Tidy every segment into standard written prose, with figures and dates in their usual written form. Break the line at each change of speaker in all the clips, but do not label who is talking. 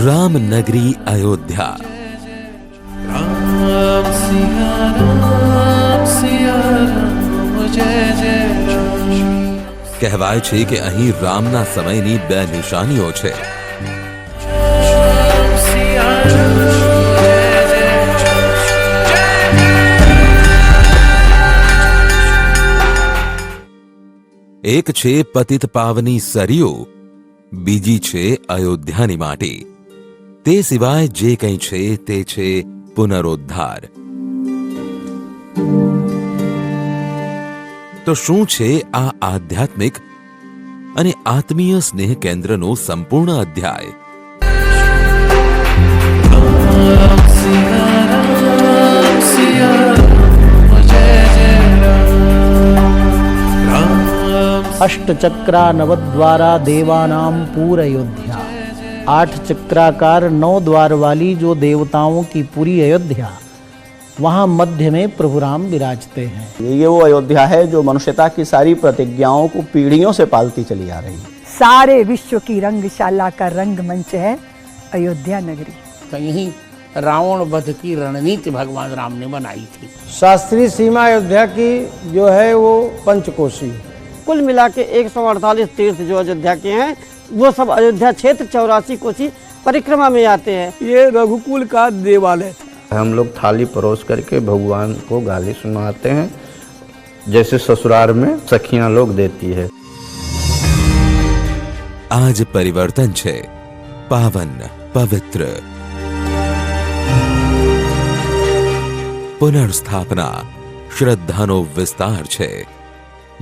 राम नगरी अयोध्या।
राम सिया राम जय जय राम।
કહેવાય છે કે અહીં રામના સમયની બે નિશાનીઓ છે। એક છે પતિત પાવની સરયુ, બીજી છે અયોધ્યાની માટી। તે સિવાય જે કંઈ છે તે છે પુનરોદ્ધાર। તો શું છે આ આધ્યાત્મિક અને આત્મીય સ્નેહ કેન્દ્રનો સંપૂર્ણ અધ્યાય?
अष्टचक्रा नवद्वारा देवानाम पूर अयोध्या। 8 चक्राकार 9 द्वार वाली जो देवताओं की पूरी अयोध्या, वहाँ मध्य में प्रभु राम विराजते हैं।
ये वो अयोध्या है जो मनुष्यता की सारी प्रतिज्ञाओं को पीढ़ियों से पालती चली आ रही है।
सारे विश्व की रंगशाला का रंगमंच है अयोध्या नगरी।
कहीं रावण वध की रणनीति भगवान राम ने बनाई थी।
शास्त्रीय सीमा अयोध्या की जो है वो पंचकोशी।
कुल मिला के 148 तीर्थ जो अयोध्या के हैं वो सब अयोध्या क्षेत्र 84 कोसी परिक्रमा में आते हैं।
ये रघुकुल का देवालय था।
हम लोग थाली परोस करके भगवान को गाली सुनाते हैं, जैसे ससुराल में सखियां लोग देती है।
आज परिवर्तन छे, पावन पवित्र पुनर्स्थापना, श्रद्धानो विस्तार छे।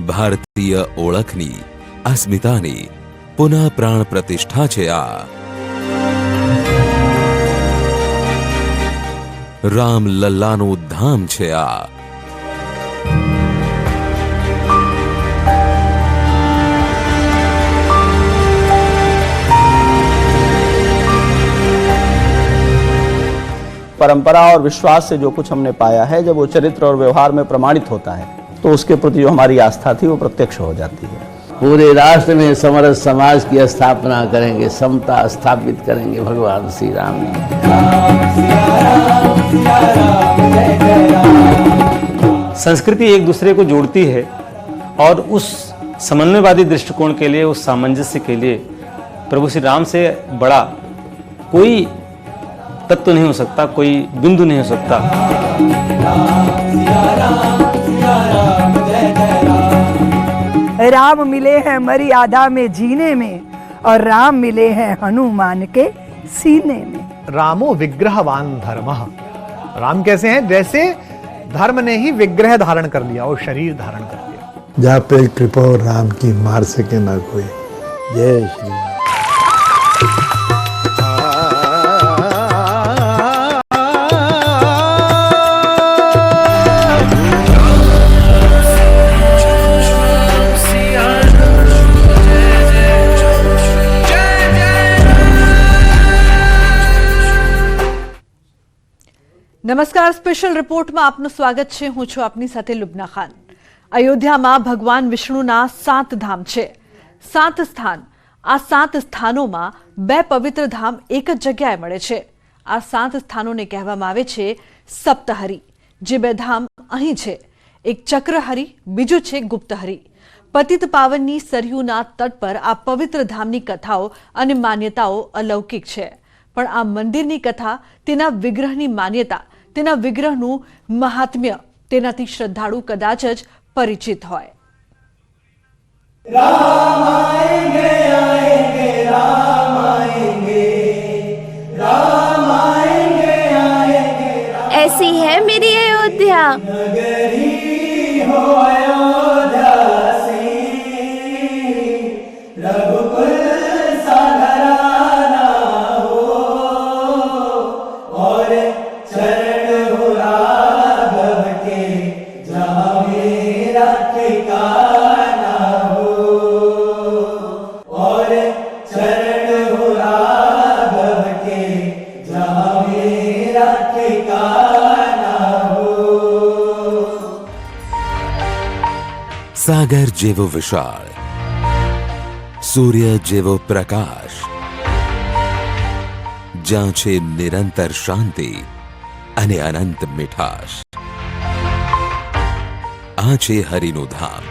भारतीय ओळखनी अस्मितानी पुनः प्राण प्रतिष्ठा छे। आ राम लल्लानु धाम छे। आ
परंपरा और विश्वास से जो कुछ हमने पाया है, जब वो चरित्र और व्यवहार में प्रमाणित होता है तो उसके प्रति जो हमारी आस्था थी वो प्रत्यक्ष हो जाती है।
पूरे राष्ट्र में समरस समाज की स्थापना करेंगे, समता स्थापित करेंगे भगवान श्री राम।
संस्कृति एक दूसरे को जोड़ती है और उस समन्वयवादी दृष्टिकोण के लिए, उस सामंजस्य के लिए प्रभु श्री राम से बड़ा कोई तत्व नहीं हो सकता, कोई बिंदु नहीं हो सकता।
राम मिले हैं मर्यादा में जीने में और राम मिले हैं हनुमान के सीने में।
रामो विग्रहवान धर्मः। राम कैसे हैं? जैसे धर्म ने ही विग्रह धारण कर लिया और शरीर धारण कर लिया।
जा पे कृपा राम की मार सके ना कोई। जय श्री राम।
નમસ્કાર, સ્પેશિયલ રિપોર્ટમાં આપનું સ્વાગત છે। હું છું આપની સાથે લુબના ખાન। અયોધ્યામાં ભગવાન વિષ્ણુના 7 ધામ છે, 7 સ્થાન। આ 7 સ્થાનોમાં 2 પવિત્ર ધામ એક જ જગ્યાએ મળે છે। આ 7 સ્થાનોને કહેવામાં આવે છે સપ્તહરી। જે 2 ધામ અહીં છે, એક ચક્રહરી, બીજું છે ગુપ્તહરી। પતિત પાવનની સરયુના તટ પર આ પવિત્ર ધામની કથાઓ અને માન્યતાઓ અલૌકિક છે। પણ આ મંદિરની કથા, તેના વિગ્રહની માન્યતા, તેના વિગ્રહનું મહાત્મ્ય, તેનાથી શ્રદ્ધાળુ કદાચ જ પરિચિત હોય।
राम आएंगे आएंगे राम आएंगे, राम आएंगे आएंगे।
ऐसी है मेरी अयोध्या।
नगरी हो अयोध्या सी, रघुकुल सा घराना हो, और चरण हो राघव के, जहाँ मेरा ठिकाना हो, और चरण हो राघव के, जहाँ मेरा ठिकाना हो।
सागर जेवो विशाल, सूर्य जेवो प्रकाश, જ્યાં છે નિરંતર શાંતિ અને અનંત મીઠાશ. આ છે હરિનું ધામ.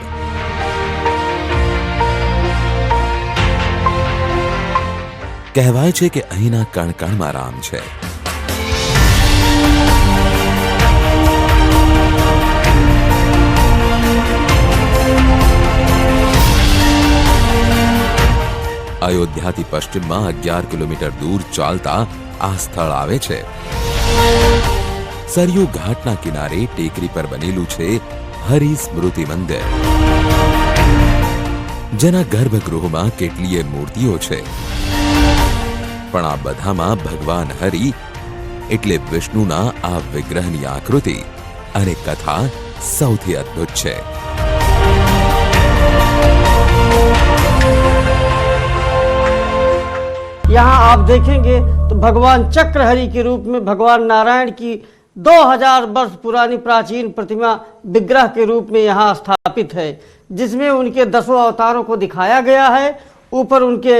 કહેવાય છે કે અહીંના કણકણમાં રામ છે. અયોધ્યાથી પશ્ચિમમાં 11 કિલોમીટર દૂર ચાલતા આ સ્થળ આવે છે. સરયુ ઘાટના કિનારે ટેકરી પર બનેલું છે હરિ સ્મૃતિ મંદિર, જેના ગર્ભગૃહમાં કેટલીય મૂર્તિઓ છે. પણ આ બધામાં ભગવાન હરિ એટલે વિષ્ણુના આ વિગ્રહની આકૃતિ અને કથા સૌથી અદ્ભુત છે.
यहाँ आप देखेंगे तो भगवान चक्रहरि के रूप में भगवान नारायण की 2000 वर्ष पुरानी प्राचीन प्रतिमा विग्रह के रूप में यहाँ स्थापित है, जिसमें उनके 10 अवतारों को दिखाया गया है. ऊपर उनके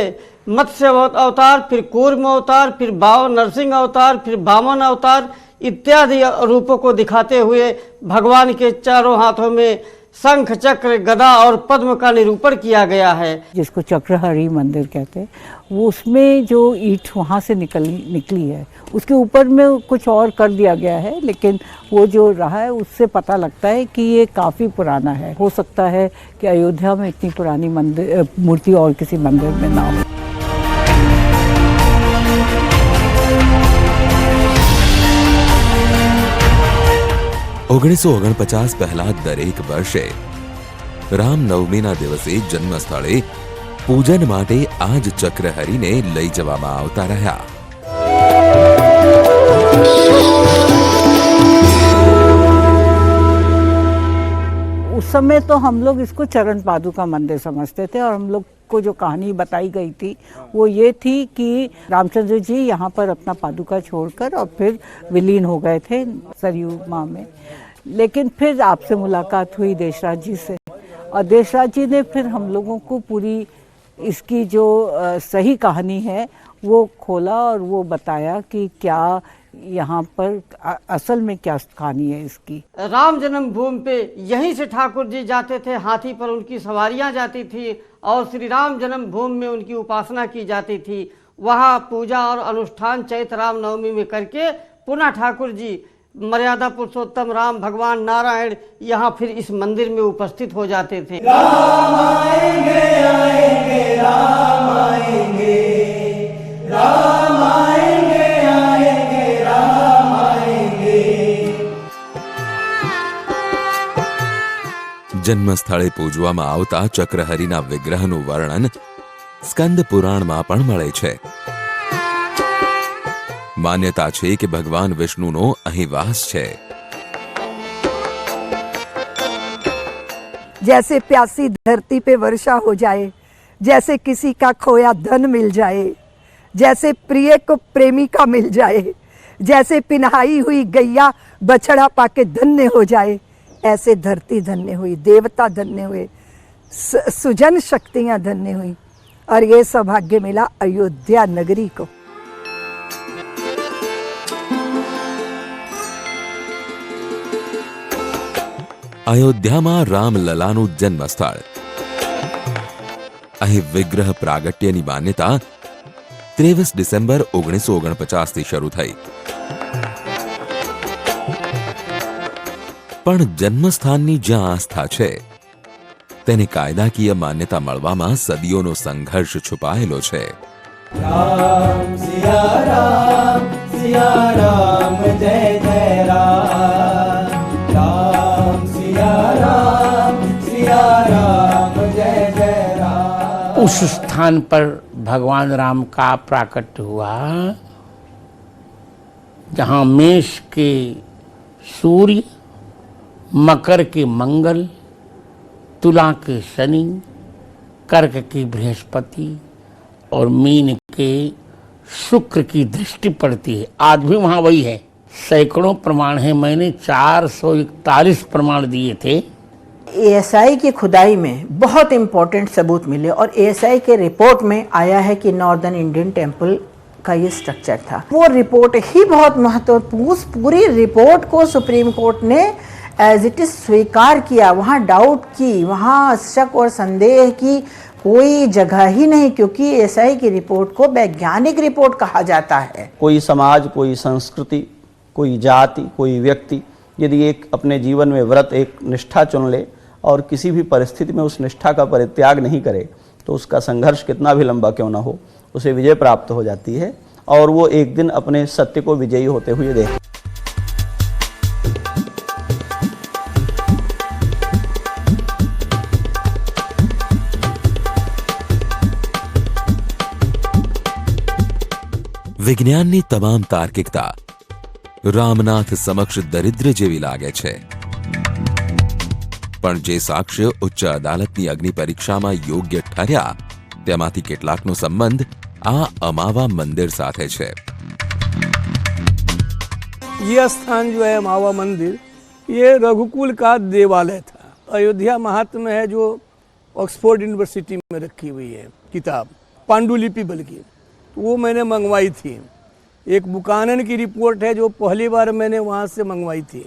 मत्स्य अवतार, फिर कूर्म अवतार, फिर नरसिंह अवतार, फिर वामन अवतार इत्यादि रूपों को दिखाते हुए भगवान के चारों हाथों में शंख, चक्र, गदा और पद्म का निरूपण किया गया है,
जिसको चक्रहरि मंदिर कहते हैं. वो उसमें जो ईंट वहाँ से निकली है, उसके ऊपर में कुछ और कर दिया गया है, लेकिन वो जो रहा है उससे पता लगता है कि ये काफ़ी पुराना है. हो सकता है कि अयोध्या में इतनी पुरानी मूर्ति और किसी मंदिर में ना हो.
ઓગણીસો 49 પહેલા દરેક વર્ષે રામનવમીના દિવસે જન્મસ્થળે પૂજન માટે આ જ ચક્રહરિને લઈ જવામાં આવતા રહ્યા.
उस समय तो हम लोग इसको चरण पादुका मंदिर समझते थे, और हम लोग को जो कहानी बताई गई थी वो ये थी कि रामचंद्र जी यहाँ पर अपना पादुका छोड़कर और फिर विलीन हो गए थे सरयू माँ में. लेकिन फिर आपसे मुलाकात हुई देशराज जी से, और देशराज जी ने फिर हम लोगों को पूरी इसकी जो सही कहानी है वो खोला और वो बताया कि क्या यहाँ पर असल में क्या कहानी है इसकी.
राम जन्मभूमि पे यहीं से ठाकुर जी जाते थे, हाथी पर उनकी सवारियाँ जाती थी और श्री राम जन्मभूमि में उनकी उपासना की जाती थी. वहाँ पूजा और अनुष्ठान चैत्र रामनवमी में करके पुनः ठाकुर जी मर्यादा पुरुषोत्तम राम भगवान नारायण यहाँ फिर इस मंदिर में उपस्थित हो जाते थे.
राम आएंगे आएंगे राम आएंगे, राम आएंगे आएंगे राम आएंगे.
જન્મસ્થળે પૂજવામાં આવતા ચક્રહરિના વિગ્રહનું વર્ણન સ્કંદ પુરાણમાં પણ મળે છે. માન્યતા છે કે ભગવાન વિષ્ણુનો અહીં વાસ છે.
जैसे प्यासी धरती पे वर्षा हो जाए, जैसे किसी का खोया धन मिल जाए, जैसे प्रिय को प्रेमिका मिल जाए, जैसे पिन्हाई हुई गैया बछड़ा पाके धन्य हो जाए, ऐसे धरती धन्य हुई, देवता धन्य हुए, सुजन शक्तियाँ धन्य हुई, और ये सौभाग्य मिला अयोध्या नगरी को.
અયોધ્યામાં રામલલાનું જન્મસ્થળ. અહીં વિગ્રહ પ્રાગટ્યની માન્યતા 23 ડિસેમ્બર 1949થી શરૂ થઈ. પણ જન્મસ્થાનની જ્યાં આસ્થા છે તેને કાયદાકીય માન્યતા મળવામાં સદીઓનો સંઘર્ષ છુપાયેલો છે.
राम सिया राम जय जय राम, राम सिया राम जय जय राम.
उस स्थान पर भगवान राम का प्राकट्य हुआ जहाँ मेष के सूर्य, मकर के मंगल, तुला के शनि, कर्क की बृहस्पति और मीन के शुक्र की दृष्टि पड़ती है. आज भी वहाँ वही है. सैकड़ों प्रमाण है, मैंने 441 प्रमाण दिए थे.
एएसआई की खुदाई में बहुत इम्पोर्टेंट सबूत मिले, और एएसआई के रिपोर्ट में आया है कि नॉर्दर्न इंडियन टेम्पल का ये स्ट्रक्चर था। वो रिपोर्ट ही बहुत महत्वपूर्ण, उस पूरी रिपोर्ट को सुप्रीम कोर्ट ने एज इट इज स्वीकार किया। वहाँ डाउट की, वहाँ शक और संदेह की कोई जगह ही नहीं, क्योंकि एएसआई की रिपोर्ट को वैज्ञानिक रिपोर्ट कहा जाता है।
कोई समाज, कोई संस्कृति, कोई जाति, कोई व्यक्ति यदि एक अपने जीवन में व्रत, एक निष्ठा चुन ले और किसी भी परिस्थिति में उस निष्ठा का परित्याग नहीं करे, तो उसका संघर्ष कितना भी लंबा क्यों ना हो, उसे विजय प्राप्त हो जाती है और वो एक दिन अपने सत्य को विजयी होते हुए देख।
વિજ્ઞાનની તમામ તાર્કિકતા રામનાથ સમક્ષ દરિદ્ર જેવી લાગે છે, પણ જે સાક્ષ્ય ઉચ્ચ અદાલતની અગ્નિ પરીક્ષામાં યોગ્ય ઠર્યા તેમાંથી કેટલાકનો સંબંધ આ અમાવા મંદિર સાથે છે।
ये स्थान जो है मावा मंदिर, ये रघुकुल का देवालय था। अयोध्या महात्म्य है जो ऑक्सफोर्ड यूनिवर्सिटी में रखी हुई है किताब, पांडुलिपि बल्कि, तो वो मैंने मंगवाई थी। एक बुकानन की रिपोर्ट है जो पहली बार मैंने वहाँ से मंगवाई थी।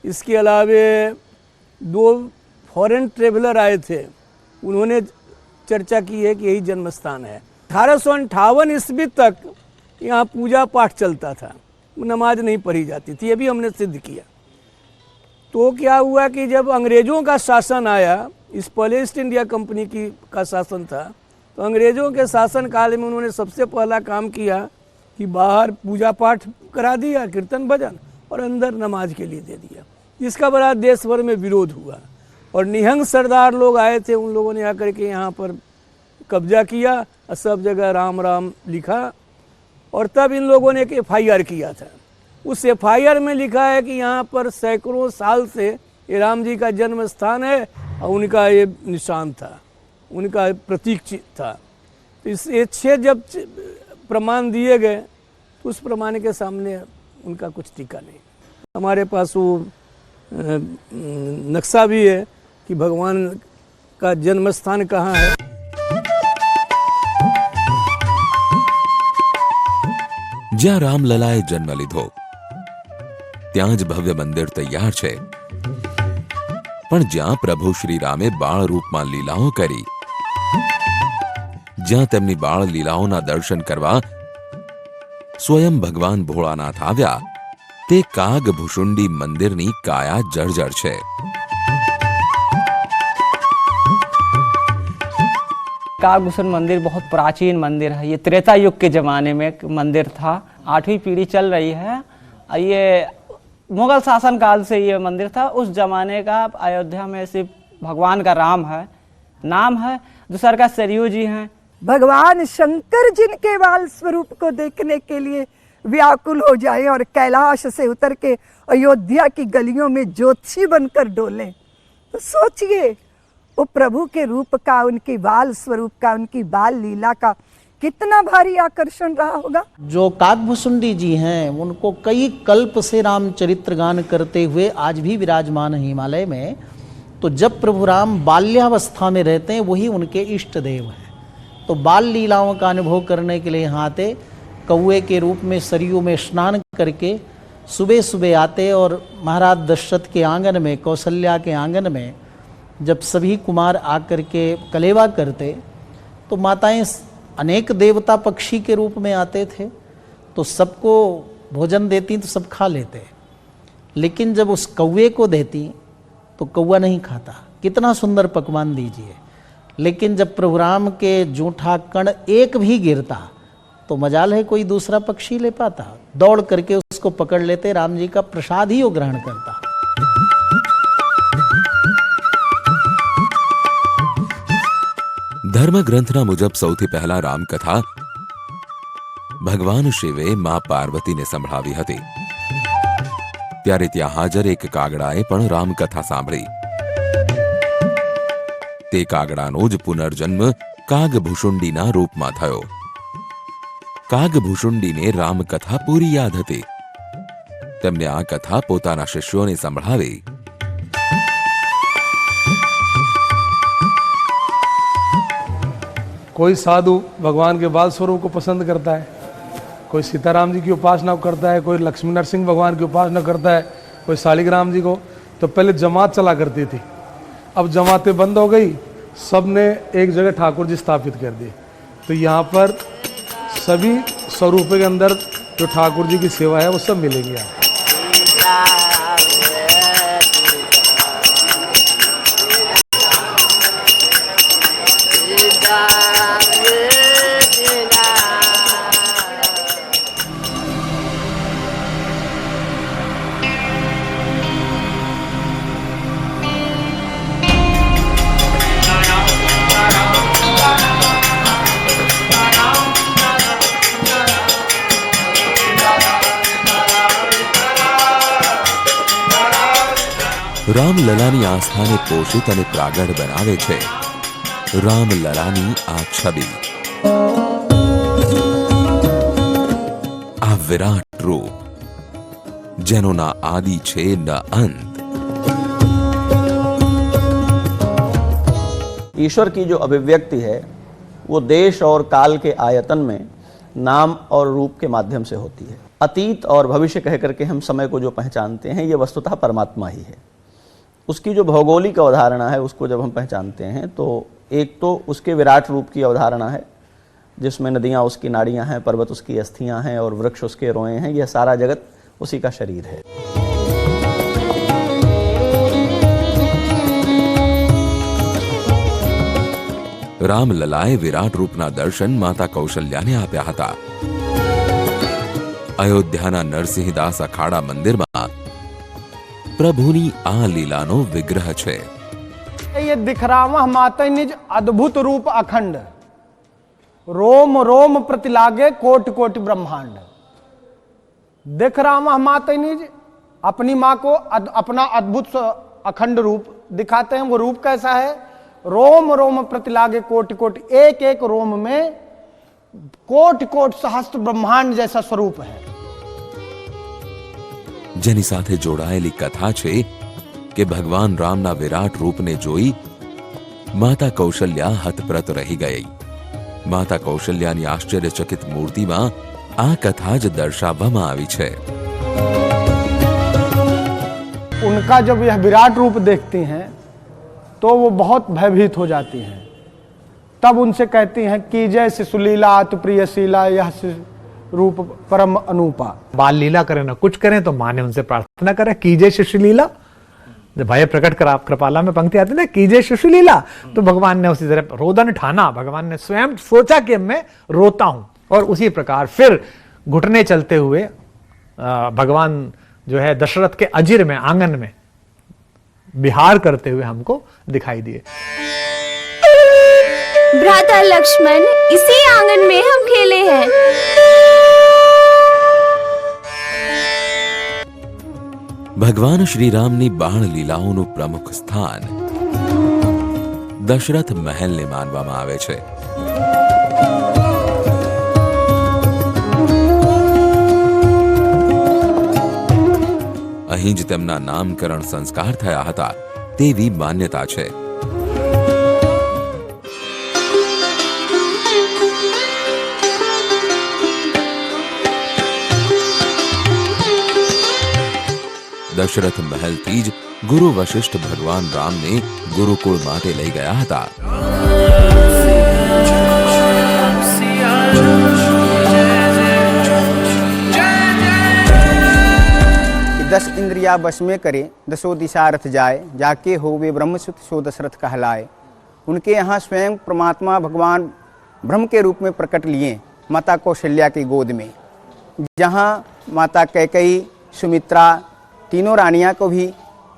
इसके अलावे 2 फॉरेन ट्रेवलर आए थे, उन्होंने चर्चा की है कि यही जन्म स्थान है। 1858 ईस्वी तक यहाँ पूजा पाठ चलता था, नमाज नहीं पढ़ी जाती थी, ये भी हमने सिद्ध किया। तो क्या हुआ कि जब अंग्रेज़ों का शासन आया, इस पहले ईस्ट इंडिया कंपनी का शासन था, तो अंग्रेज़ों के शासन काल में उन्होंने सबसे पहला काम किया कि बाहर पूजा पाठ करा दिया, कीर्तन भजन, और अंदर नमाज के लिए दे दिया। इसका बड़ा देश भर में विरोध हुआ और निहंग सरदार लोग आए थे, उन लोगों ने आकर के यहाँ पर कब्जा किया और सब जगह राम राम लिखा, और तब इन लोगों ने एक FIR किया था। उस FIR में लिखा है कि यहाँ पर सैकड़ों साल से ये राम जी का जन्म स्थान है और उनका ये निशान था, उनका प्रतीक था। तो इस 6 जब प्रमाण दिए गए तो उस प्रमाण के सामने उनका कुछ टीका नहीं। हमारे पास वो नक्शा भी है कि भगवान का जन्म स्थान कहाँ है।
જ્યાં રામલલાએ જન્મ લીધો ત્યાં જ ભવ્ય મંદિર તૈયાર છે, પણ જ્યાં પ્રભુ શ્રી રામે બાળ રૂપમાં લીલાઓ કરી, જ્યાં તેમની બાળ લીલાઓના દર્શન કરવા સ્વયં ભગવાન ભોળાનાથ આવ્યા, તે કાગભૂષુંડી મંદિરની કાયા જર્જર છે।
कागभूषण मंदिर बहुत प्राचीन मंदिर है। ये त्रेता युग के ज़माने में एक मंदिर था, 8वीं पीढ़ी चल रही है। ये मुगल शासन काल से ये मंदिर था। उस ज़माने का अयोध्या में सिर्फ भगवान का राम है, नाम है, दूसरा का सरयू जी हैं।
भगवान शंकर जिनके बाल स्वरूप को देखने के लिए व्याकुल हो जाए और कैलाश से उतर के अयोध्या की गलियों में ज्योतिषी बनकर डोलें, तो सोचिए वो प्रभु के रूप का, उनकी बाल स्वरूप का, उनकी बाल लीला का कितना भारी आकर्षण रहा होगा।
जो कागभूषुंडी जी हैं उनको कई कल्प से रामचरित्र गान करते हुए आज भी विराजमान है हिमालय में। तो जब प्रभु राम बाल्यावस्था में रहते हैं वही उनके इष्ट देव हैं। तो बाल लीलाओं का अनुभव करने के लिए यहाँ आते, कौए के रूप में सरयू में स्नान करके सुबह सुबह आते और महाराज दशरथ के आंगन में, कौशल्या के आंगन में जब सभी कुमार आकर के कलेवा करते तो माताएं अनेक देवता पक्षी के रूप में आते थे, तो सबको भोजन देती तो सब खा लेते, लेकिन जब उस कौवे को देती तो कौवा नहीं खाता। कितना सुंदर पकवान दीजिए, लेकिन जब प्रभु राम के जूठा कण एक भी गिरता तो मजाल है कोई दूसरा पक्षी ले पाता, दौड़ करके उसको पकड़ लेते, राम जी का प्रसाद ही वो ग्रहण करता।
धर्म ग्रंथना मुजब सौथी पहला रामकथा भगवान शिवे मां पार्वतीने संभळावी हती। त्यारे त्यां हाजर एक कागड़ाए पण रामकथा सांभळी। ते कागड़ानो ज पुनर्जन्म कागभूषुंडीना रूपमां थयो। कागभूषुंडीने रामकथा पूरी याद हती। तेमणे आ कथा पोताना शिष्योने संभळावी।
कोई साधु भगवान के बाल स्वरूप को पसंद करता है,
कोई सीताराम जी की उपासना करता है, कोई लक्ष्मी नरसिंह भगवान की उपासना करता है, कोई शालिग्राम जी को। तो पहले जमात चला करती थी, अब जमातें बंद हो गई, सब ने एक जगह ठाकुर जी स्थापित कर दिए। तो यहाँ पर सभी स्वरूपों के अंदर जो ठाकुर जी की सेवा है वो सब मिलेगी आपको।
રામલલાની આસ્થાને પોષિત અને પ્રાગઢ બનાવે છે રામલલાની આ છબી, આ વિરાટ રૂપ જેનો ના આદિ છે ન અંત।
ईश्वर की जो अभिव्यक्ति है वो देश और काल के आयतन में नाम और रूप के माध्यम से होती है। अतीत और भविष्य कह करके हम समय को जो पहचानते हैं ये वस्तुतः परमात्मा ही है। उसकी जो भौगोलिक अवधारणा है उसको जब हम पहचानते हैं तो एक तो उसके विराट रूप की अवधारणा है जिसमें नदियाँ उसकी नाड़ियाँ हैं, पर्वत उसकी अस्थियाँ हैं और वृक्ष उसके रोए हैं। यह सारा जगत उसी का शरीर है।
રામલલાએ વિરાટ રૂપના દર્શન માતા કૌશલ્યાને આપ્યા હતા। અયોધ્યાના નરસિંહદાસ અખાડા મંદિરમાં પ્રભુની આ લીલાનો વિગ્રહ છે।
ये दिखरावह माता निज अद्भुत रूप अखंड, रोम रोम प्रतिलागे कोटि कोटि ब्रह्मांड। दिखरावह माता निज अपनी माँ को अपना अद्भुत अखंड रूप दिखाते हैं। वो रूप कैसा है? रोम रोम प्रतिलागे कोटि कोटि, एक एक रोम में कोटि कोटि सहस्त्र ब्रह्मांड जैसा स्वरूप है।
જેની સાથે જોડાયેલી કથા છે કે ભગવાન રામના વિરાટ રૂપને જોઈ માતા કૌશલ્યા હતપ્રત રહી ગઈ। માતા કૌશલ્યાની આશ્ચર્યચકિત મૂર્તિમાં આ કથા જ દર્શાવવામાં આવી છે।
उनका जब यह विराट रूप देखती हैं तो वो बहुत भयभीत हो जाती हैं। तब उनसे कहती हैं कि जय शिशुलीला अति प्रियशीला, यह रूप परम अनूपा।
बाल लीला करें ना कुछ करें तो माँ ने उनसे प्रार्थना करें कीजिए शिशु लीला। जब भय प्रकट करा कृपाला में पंक्ति आती है ना, कीजिए शिशु लीला, तो भगवान ने उसी तरह रोदन ठाना। भगवान ने स्वयं सोचा कि मैं रोता हूं और उसी प्रकार फिर घुटने चलते हुए भगवान जो है दशरथ के अजिर में आंगन में विहार करते हुए हमको दिखाई दिए।
भ्राता लक्ष्मण, इसी आंगन में हम खेले हैं।
ભગવાન શ્રીરામની બાણ લીલાઓનું પ્રમુખ સ્થાન દશરથ મહેલને માનવામાં આવે છે। અહીં જ તેમના નામકરણ સંસ્કાર થયા હતા તેવી માન્યતા છે। દશરથ મહેલથી જ ગુરુ વશિષ્ઠ ભગવાન રામને ગુરુકુળ માટે લઈ ગયા હતા।
10 इंद्रिया वश में करे, 10 दिशा रथ जाए, जाके हो वे ब्रह्मसुत सो दशरथ कहलाए। उनके यहाँ स्वयं परमात्मा भगवान ब्रह्म के रूप में प्रकट लिए माता कौशल्या की गोद में, जहाँ माता कैकेयी, सुमित्रा, तीनों रानियां को भी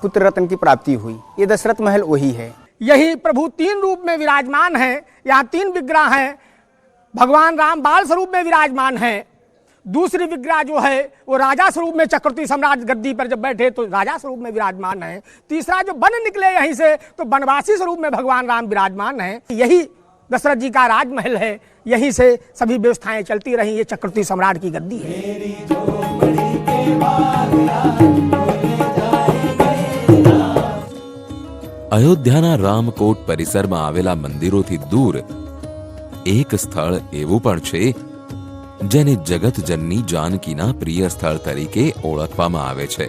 पुत्र रत्न की प्राप्ति हुई। ये दशरथ महल वही है।
यही प्रभु 3 रूप में विराजमान है। यहाँ 3 विग्रह हैं। भगवान राम बाल स्वरूप में विराजमान है। दूसरी विग्रह जो है वो राजा स्वरूप में चक्रवर्ती सम्राट गद्दी पर जब बैठे तो राजा स्वरूप में विराजमान है। तीसरा जो बन निकले यहीं से तो बनवासी स्वरूप में भगवान राम विराजमान है। यही दशरथ जी का राजमहल है। यहीं से सभी व्यवस्थाएं चलती रही। ये चक्रवर्ती सम्राट की गद्दी है।
અયોધ્યાના રામકોટ પરિસરમાં આવેલા મંદિરોથી દૂર એક સ્થળ એવું પણ છે જેને જગતજનની જાનકીના પ્રિય સ્થળ તરીકે ઓળખવામાં આવે છે,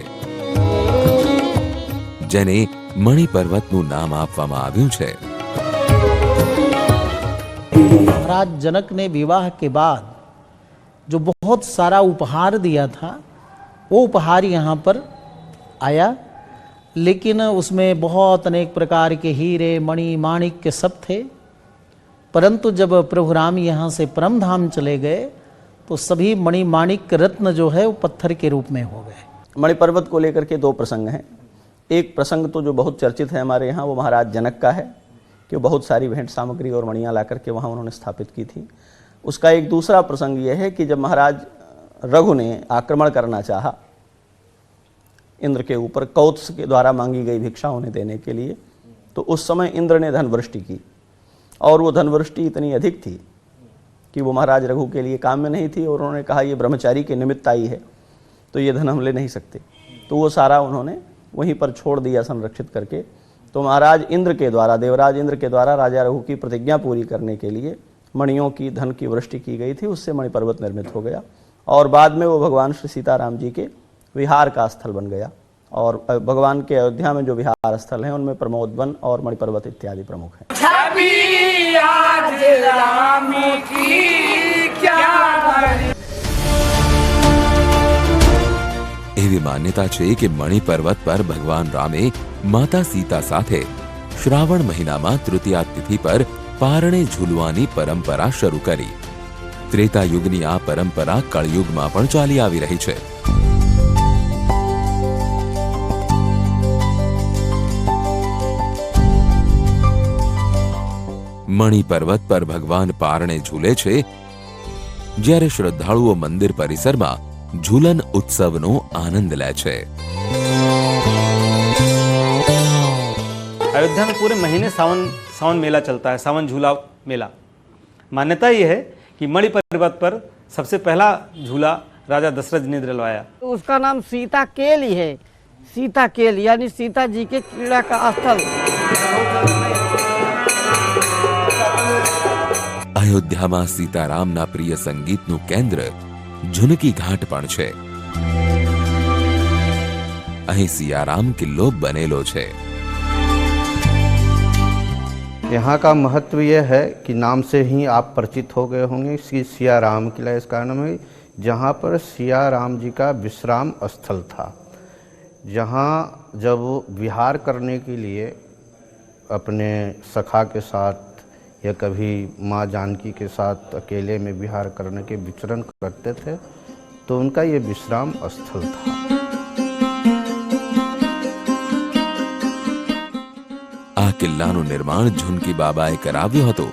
જેને મણિ પર્વતનું નામ આપવામાં આવ્યું છે।
महाराज जनक ने विवाह के बाद जो बहुत सारा उपहार दिया था वो उपहार यहाँ पर आया, लेकिन उसमें बहुत अनेक प्रकार के हीरे मणि माणिक्य सब थे। परंतु जब प्रभु राम यहाँ से परम धाम चले गए तो सभी मणि माणिक्य रत्न जो है वो पत्थर के रूप में हो गए।
मणि पर्वत को लेकर के दो प्रसंग हैं। एक प्रसंग तो जो बहुत चर्चित है हमारे यहाँ, वो महाराज जनक का है कि बहुत सारी भेंट सामग्री और मणियाँ ला करके वहाँ उन्होंने स्थापित की थी। उसका एक दूसरा प्रसंग ये है कि जब महाराज रघु ने आक्रमण करना चाहा इंद्र के ऊपर कौत्स के द्वारा मांगी गई भिक्षा उन्हें देने के लिए, तो उस समय इंद्र ने धनवृष्टि की, और वो धनवृष्टि इतनी अधिक थी कि वो महाराज रघु के लिए काम में नहीं थी, और उन्होंने कहा ये ब्रह्मचारी के निमित्त आई है तो ये धन हम ले नहीं सकते, तो वो सारा उन्होंने वहीं पर छोड़ दिया संरक्षित करके। तो महाराज इंद्र के द्वारा, देवराज इंद्र के द्वारा राजा रघु की प्रतिज्ञा पूरी करने के लिए मणियों की धन की वृष्टि की गई थी, उससे मणि पर्वत निर्मित हो गया, और बाद में वो भगवान श्री सीताराम जी के विहार का स्थल बन गया। और भगवान के अयोध्या में जो विहार स्थल हैं उनमें प्रमोद वन और मणि पर्वत इत्यादि प्रमुख हैं।
એવી માન્યતા છે કે મણિ પર્વત પર ભગવાન રામે માતા સીતા સાથે શ્રાવણ મહિનામાં તૃતીયા તિથિ પર પારણે ઝૂલવાની પરંપરા શરૂ કરી। ત્રેતાયુગની આ પરંપરા કળયુગમાં પણ ચાલી આવી રહી છે। મણિ પર્વત પર ભગવાન પારણે ઝૂલે છે, જ્યારે શ્રદ્ધાળુઓ મંદિર પરિસરમાં झूलन उत्सवનો आनंद ले छे।
अयोध्या में पूरे महीने सावन मेला चलता है, सावन झूला मेला। मान्यता ये है कि मणि पर्वत पर सबसे पहला झूला राजा दशरथ ने दिलवाया।
तो उसका नाम सीता केल ही है, सीता केल यानी सीता जी के क्रीड़ा का स्थल।
अयोध्याમાં सीतारामना प्रिय संगीतનું केंद्र झुनकी घाट पण छे। અહીં સિયારામ કિલ્લો બનેલો છે।
यहाँ का महत्व यह है कि नाम से ही आप परिचित हो गए होंगे, सिया राम किला इस कारण में, जहाँ पर सिया राम जी का विश्राम स्थल था। जहाँ जब विहार करने के लिए अपने सखा के साथ या कभी माँ जानकी के साथ अकेले में विहार करने के विचरण करते थे, तो उनका ये विश्राम स्थल था।
આ કિલ્લાનું નિર્માણ ઝુનકી બાબાએ કરાવ્યું હતું।